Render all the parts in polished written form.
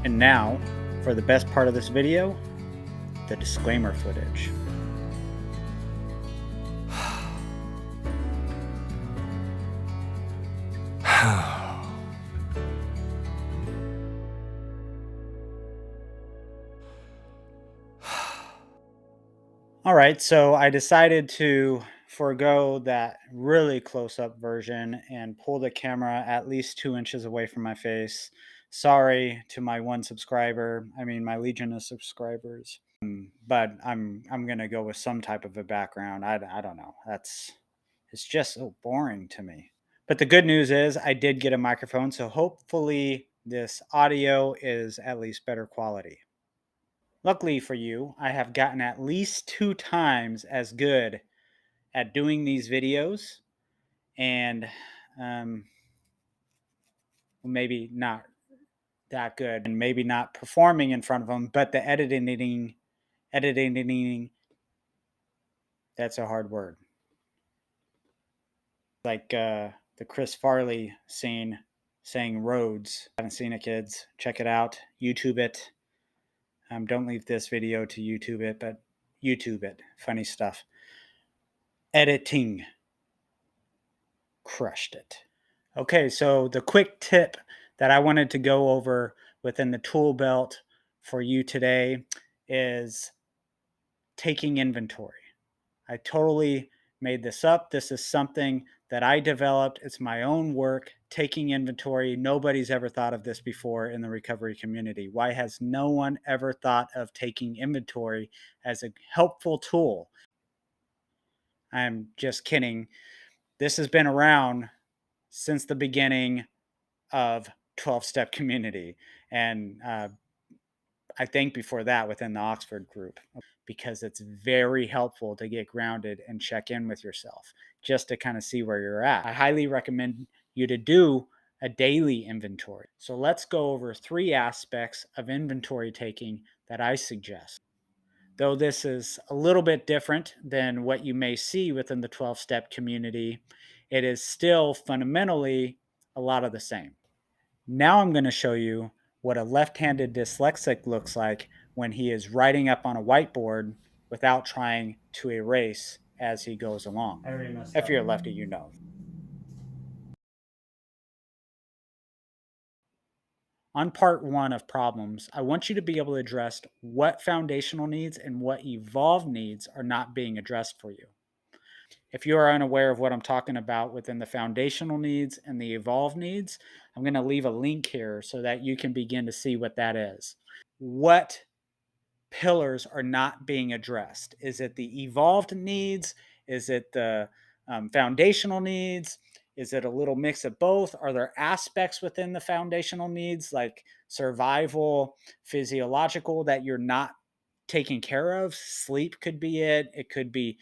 And now, for the best part of this video, the disclaimer footage. All right, so I decided to forego that really close-up version and pull the camera at least 2 inches away from my face. Sorry to my one subscriber, my legion of subscribers. But I'm gonna go with some type of a background. I don't know. It's just so boring to me. But the good news is I did get a microphone, so hopefully this audio is at least better quality. Luckily for you, I have gotten at least 2 times as good at doing these videos, and um, maybe not that good, and maybe not performing in front of them, but the editing, that's a hard word. Like the Chris Farley scene saying roads. Haven't seen it, kids. Check it out. YouTube it. Don't leave this video to YouTube it, but YouTube it. Funny stuff. Editing. Crushed it. Okay, so the quick tip that I wanted to go over within the tool belt for you today is taking inventory. I totally made this up. This is something that I developed. It's my own work, taking inventory. Nobody's ever thought of this before in the recovery community. Why has no one ever thought of taking inventory as a helpful tool? I'm just kidding. This has been around since the beginning of 12-step community. And I think before that within the Oxford group, because it's very helpful to get grounded and check in with yourself just to kind of see where you're at. I highly recommend you to do a daily inventory. So let's go over 3 aspects of inventory taking that I suggest. Though this is a little bit different than what you may see within the 12-step community, it is still fundamentally a lot of the same. Now I'm going to show you what a left-handed dyslexic looks like when he is writing up on a whiteboard without trying to erase as he goes along. If you're a lefty, you know. On part 1 of problems, I want you to be able to address what foundational needs and what evolved needs are not being addressed for you. If you are unaware of what I'm talking about within the foundational needs and the evolved needs, I'm going to leave a link here so that you can begin to see what that is. What pillars are not being addressed? Is it the evolved needs? Is it the foundational needs? Is it a little mix of both? Are there aspects within the foundational needs like survival, physiological that you're not taking care of? Sleep could be it. It could be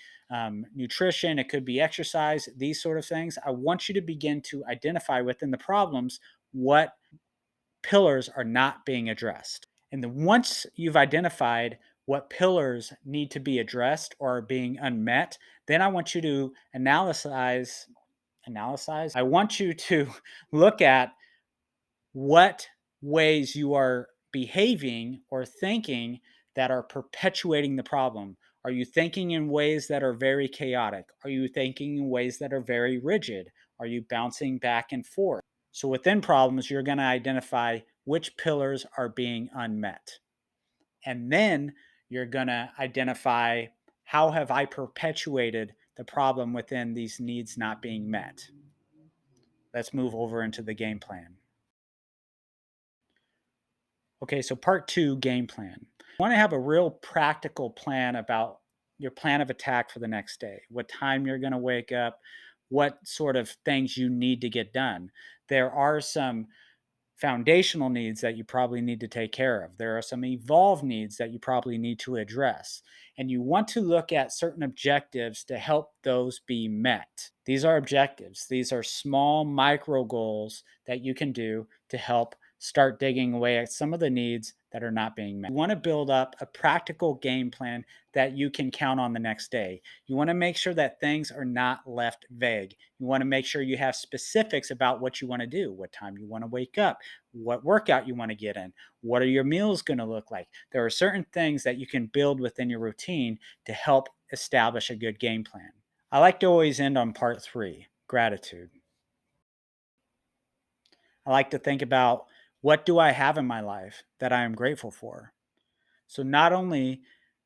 nutrition. It could be exercise, these sort of things. I want you to begin to identify within the problems what pillars are not being addressed. And then once you've identified what pillars need to be addressed or are being unmet, then I want you to analyze. I want you to look at what ways you are behaving or thinking that are perpetuating the problem. Are you thinking in ways that are very chaotic? Are you thinking in ways that are very rigid? Are you bouncing back and forth? So within problems, you're going to identify which pillars are being unmet. And then you're going to identify how have I perpetuated the problem within these needs not being met. Let's move over into the game plan. Okay, so part 2, game plan. You want to have a real practical plan about your plan of attack for the next day, what time you're going to wake up, what sort of things you need to get done. There are some foundational needs that you probably need to take care of. There are some evolved needs that you probably need to address. And you want to look at certain objectives to help those be met. These are objectives. These are small micro goals that you can do to help start digging away at some of the needs that are not being met. You want to build up a practical game plan that you can count on the next day. You want to make sure that things are not left vague. You want to make sure you have specifics about what you want to do, what time you want to wake up, what workout you want to get in, what are your meals going to look like. There are certain things that you can build within your routine to help establish a good game plan. I like to always end on part three, gratitude. I like to think about, what do I have in my life that I am grateful for? So not only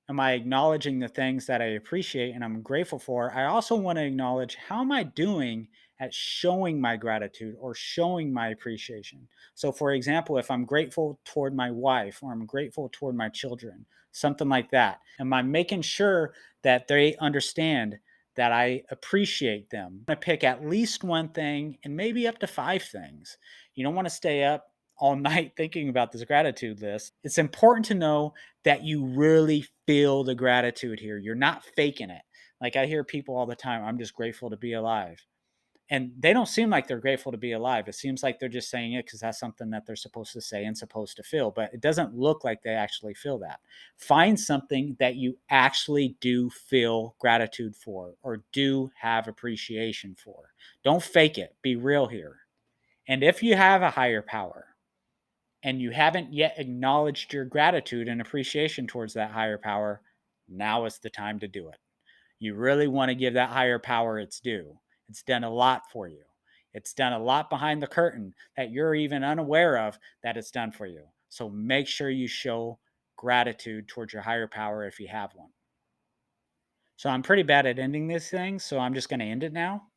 am I acknowledging the things that I appreciate and I'm grateful for, I also want to acknowledge, how am I doing at showing my gratitude or showing my appreciation. So, for example, if I'm grateful toward my wife or I'm grateful toward my children, something like that, am I making sure that they understand that I appreciate them? I pick at least one thing and maybe up to five things. You don't want to stay up all night thinking about this gratitude list. It's important to know that you really feel the gratitude here. You're not faking it. Like, I hear people all the time, I'm just grateful to be alive. And they don't seem like they're grateful to be alive. It seems like they're just saying it because that's something that they're supposed to say and supposed to feel, but it doesn't look like they actually feel that. Find something that you actually do feel gratitude for or do have appreciation for. Don't fake it. Be real here. And if you have a higher power, and you haven't yet acknowledged your gratitude and appreciation towards that higher power, now is the time to do it. You really want to give that higher power its due. It's done a lot for you. It's done a lot behind the curtain that you're even unaware of that it's done for you. So make sure you show gratitude towards your higher power if you have one. So I'm pretty bad at ending these things, so I'm just going to end it now.